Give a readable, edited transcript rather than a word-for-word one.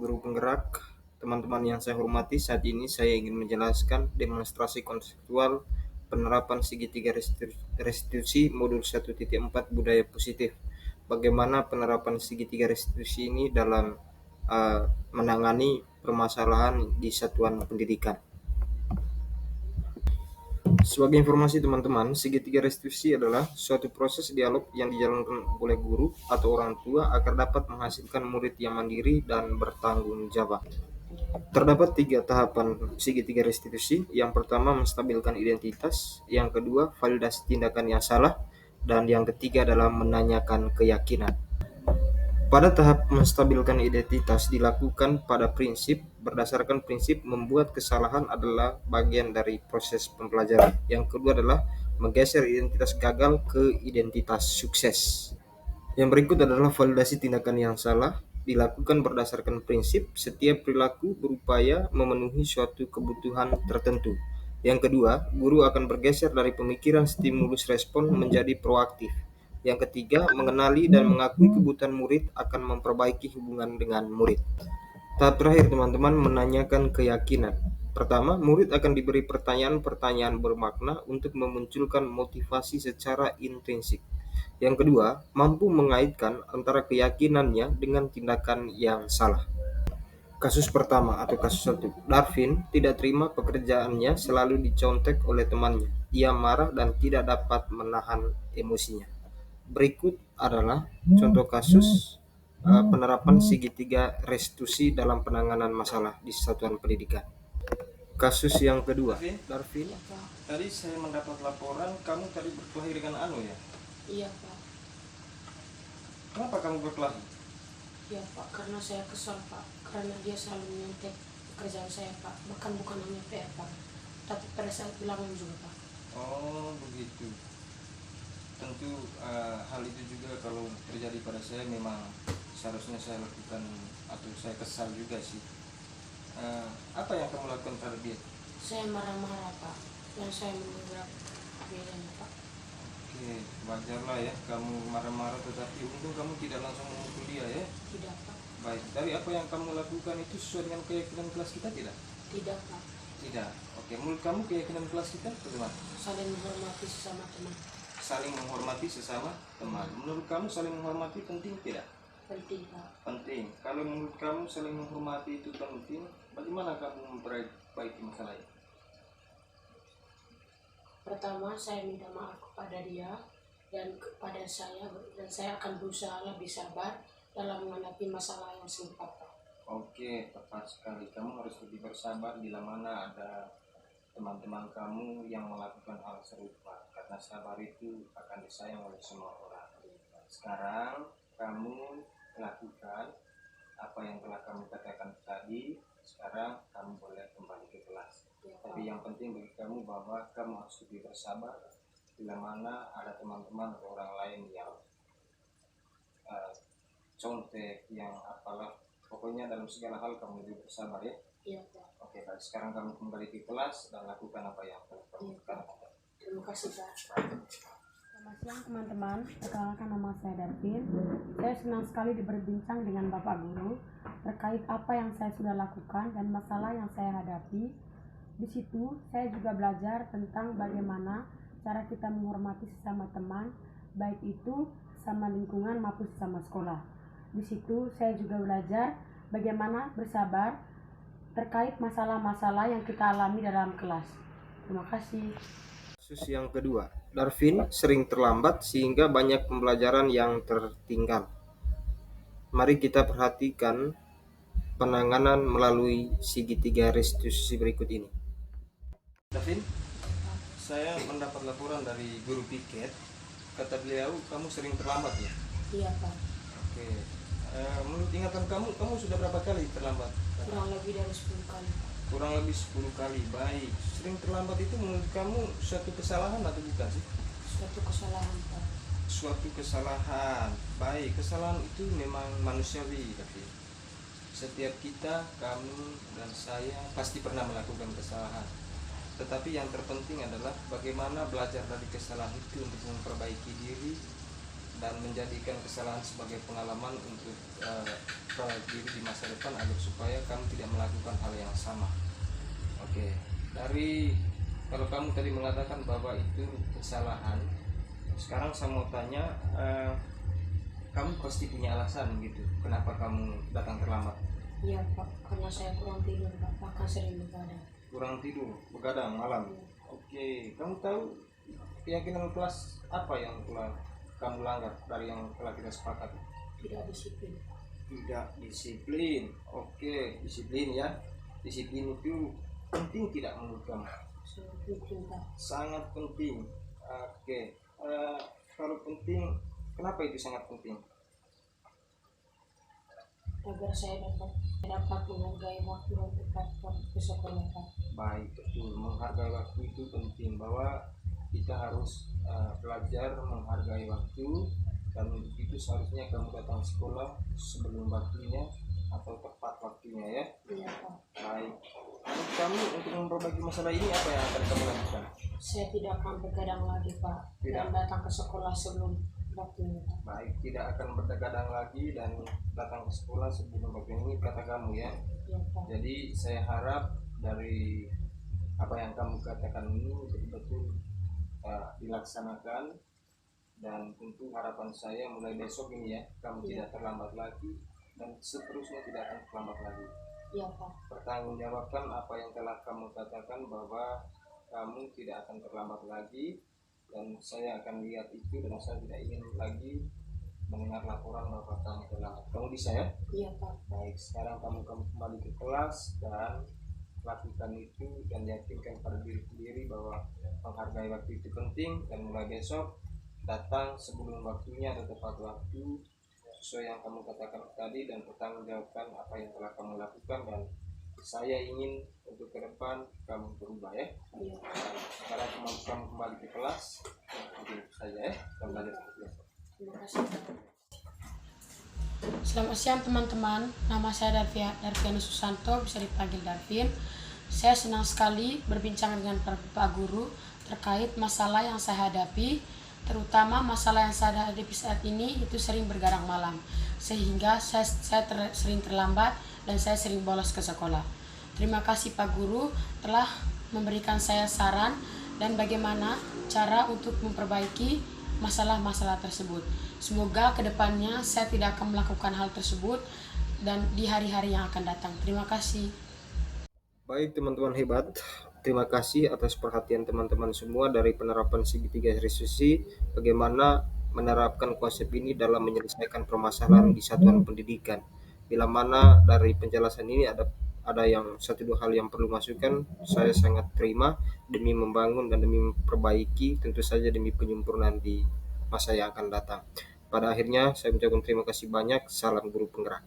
guru penggerak, teman-teman yang saya hormati, saat ini saya ingin menjelaskan demonstrasi konseptual penerapan segitiga restitusi modul 1.4 budaya positif. Bagaimana penerapan segitiga restitusi ini dalam menangani permasalahan di satuan pendidikan. Sebagai informasi teman-teman, segitiga restitusi adalah suatu proses dialog yang dijalankan oleh guru atau orang tua agar dapat menghasilkan murid yang mandiri dan bertanggung jawab. Terdapat 3 tahapan segitiga restitusi. Yang pertama, menstabilkan identitas. Yang kedua, validasi tindakan yang salah. Dan yang ketiga adalah menanyakan keyakinan. Pada tahap menstabilkan identitas dilakukan pada berdasarkan prinsip membuat kesalahan adalah bagian dari proses pembelajaran. Yang kedua adalah menggeser identitas gagal ke identitas sukses. Yang berikut adalah validasi tindakan yang salah, dilakukan berdasarkan prinsip setiap perilaku berupaya memenuhi suatu kebutuhan tertentu. Yang kedua, guru akan bergeser dari pemikiran stimulus respon menjadi proaktif. Yang ketiga, mengenali dan mengakui kebutuhan murid akan memperbaiki hubungan dengan murid. Tahap terakhir teman-teman, menanyakan keyakinan. Pertama, murid akan diberi pertanyaan-pertanyaan bermakna untuk memunculkan motivasi secara intrinsik. Yang kedua, mampu mengaitkan antara keyakinannya dengan tindakan yang salah. Kasus pertama atau kasus 1. Darwin tidak terima pekerjaannya selalu dicontek oleh temannya. Ia marah dan tidak dapat menahan emosinya. Berikut adalah contoh kasus penerapan segitiga restitusi dalam penanganan masalah di satuan pendidikan. Kasus yang kedua, Darwin, tadi saya mendapat laporan kamu tadi berkelahi dengan Anu ya? Iya Pak. Kenapa kamu berkelahi? Iya Pak, karena saya kesal Pak, karena dia selalu menyontek pekerjaan saya Pak, bahkan bukan hanya PR Pak, tapi pada saat bilangan juga Pak. Oh begitu. Tentu hal itu juga kalau terjadi pada saya memang seharusnya saya lakukan atau saya kesal juga sih. Apa yang kamu lakukan terhadap dia? Saya marah-marah Pak, dan saya mengugat biayanya Pak. Oke, wajarlah ya kamu marah-marah, tetapi untung kamu tidak langsung memukul dia ya. Tidak Pak. Baik, dari apa yang kamu lakukan itu sesuai dengan keyakinan kelas kita tidak? Tidak Pak. Tidak. Oke, menurut kamu keyakinan kelas kita bagaimana? Saling menghormati sesama teman. Saling menghormati sesama teman. Menurut kamu saling menghormati penting tidak? Penting Pak. Penting. Kalau menurut kamu saling menghormati itu penting, bagaimana kamu memperbaiki masalah ini? Pertama, saya minta maaf kepada dia dan kepada saya, dan saya akan berusaha lebih sabar dalam menghadapi masalah yang serupa Pak. Oke, tepat sekali. Kamu harus lebih bersabar bila mana ada teman-teman kamu yang melakukan hal serupa, karena sabar itu akan disayang oleh semua orang. Sekarang kamu lakukan apa yang telah kamu katakan tadi. Sekarang kamu boleh kembali ke kelas. Tapi yang penting bagi kamu bahwa kamu harus lebih bersabar bila mana ada teman-teman atau orang lain yang contek, yang apalah, pokoknya dalam segala hal kamu lebih bersabar ya. Iya Pak. Oke, baik. Sekarang kamu kembali ke kelas dan lakukan apa yang telah kamu lakukan. Terima kasih Pak. Selamat siang teman-teman, perkenalkan nama saya Darwin. Saya senang sekali berbincang dengan Bapak Guru terkait apa yang saya sudah lakukan dan masalah yang saya hadapi. Di situ saya juga belajar tentang bagaimana cara kita menghormati sesama teman, baik itu sama lingkungan maupun sesama sekolah. Di situ saya juga belajar bagaimana bersabar terkait masalah-masalah yang kita alami dalam kelas. Terima kasih. Kasus yang kedua, Darwin sering terlambat sehingga banyak pembelajaran yang tertinggal. Mari kita perhatikan penanganan melalui segitiga restitusi berikut ini. Darwin, saya mendapat laporan dari guru piket. Kata beliau, kamu sering terlambat ya? Iya Pak. Oke. Menurut ingatan kamu sudah berapa kali terlambat? Kurang lebih dari 10 kali Pak. Kurang lebih 10 kali. Baik. Sering terlambat itu menurut kamu suatu kesalahan atau bukan sih? Suatu kesalahan Pak. Suatu kesalahan. Baik, kesalahan itu memang manusiawi, tapi setiap kita, kamu dan saya pasti pernah melakukan kesalahan. Tetapi yang terpenting adalah bagaimana belajar dari kesalahan itu untuk memperbaiki diri dan menjadikan kesalahan sebagai pengalaman untuk diri di masa depan agar supaya kamu tidak melakukan hal yang sama. Oke, dari kalau kamu tadi mengatakan bahwa itu kesalahan, sekarang saya mau tanya, kamu pasti punya alasan gitu, kenapa kamu datang terlambat? Iya Pak, karena saya kurang tidur Pak, bahkan sering begadang. Kurang tidur, begadang malam. Iya. Oke, kamu tahu keyakinan kelas apa yang telah kamu langgar dari yang telah kita sepakati? Tidak disiplin. Tidak disiplin. Oke, disiplin ya. Disiplin itu penting tidak menurut kamu? Sangat penting Pak. Sangat penting. Oke, kalau penting, kenapa itu sangat penting? Agar saya dapat menghargai waktu dan tepat waktu ke sekolah Pak. Baik, betul. Menghargai waktu itu penting, bahwa kita harus belajar menghargai waktu, dan untuk itu seharusnya kamu datang sekolah sebelum waktunya atau tepat waktunya ya. Iya Pak. Baik. Menurut kamu untuk memperbaiki masalah ini apa yang akan kamu lakukan? Saya tidak akan begadang lagi Pak, dan datang ke sekolah sebelum waktunya Pak. Baik, tidak akan bergadang lagi dan datang ke sekolah sebelum waktunya, ini kata kamu ya. Iya Pak. Jadi saya harap dari apa yang kamu katakan ini betul-betul dilaksanakan, dan tentu harapan saya mulai besok ini ya, kamu tidak terlambat lagi dan seterusnya tidak akan terlambat lagi. Iya Pak. Pertanggungjawabkan apa yang telah kamu katakan, bahwa kamu tidak akan terlambat lagi, dan saya akan lihat itu, dan saya tidak ingin lagi mendengar laporan bahwa kamu terlambat. Kamu bisa ya? Iya Pak. Baik, sekarang kamu kembali ke kelas dan lakukan itu, dan yakinkan pada diri sendiri bahwa menghargai waktu itu penting, dan mulai besok datang sebelum waktunya atau tepat waktu sesuai yang kamu katakan tadi, dan pertanggungjawabkan apa yang telah kamu lakukan, dan saya ingin untuk ke depan kamu berubah ya. Iya Pak. Sekarang kamu kembali ke kelas, mungkin saja ya, kamu belajar seperti biasa. Terima kasih Pak. Selamat siang teman-teman, nama saya Darviana Susanto, bisa dipanggil Darvin. Saya senang sekali berbincang dengan Pak Guru terkait masalah yang saya hadapi, terutama masalah yang saya hadapi saat ini itu sering bergadang malam, sehingga saya sering terlambat dan saya sering bolos ke sekolah. Terima kasih Pak Guru telah memberikan saya saran dan bagaimana cara untuk memperbaiki masalah-masalah tersebut. Semoga kedepannya saya tidak akan melakukan hal tersebut dan di hari-hari yang akan datang. Terima kasih. Baik teman-teman hebat, terima kasih atas perhatian teman-teman semua dari penerapan segitiga restitusi, bagaimana menerapkan konsep ini dalam menyelesaikan permasalahan di satuan pendidikan. Bila mana dari penjelasan ini ada yang satu dua hal yang perlu masukan, saya sangat terima demi membangun dan demi memperbaiki, tentu saja demi penyempurnaan di masa yang akan datang. Pada akhirnya saya mengucapkan terima kasih banyak. Salam guru penggerak.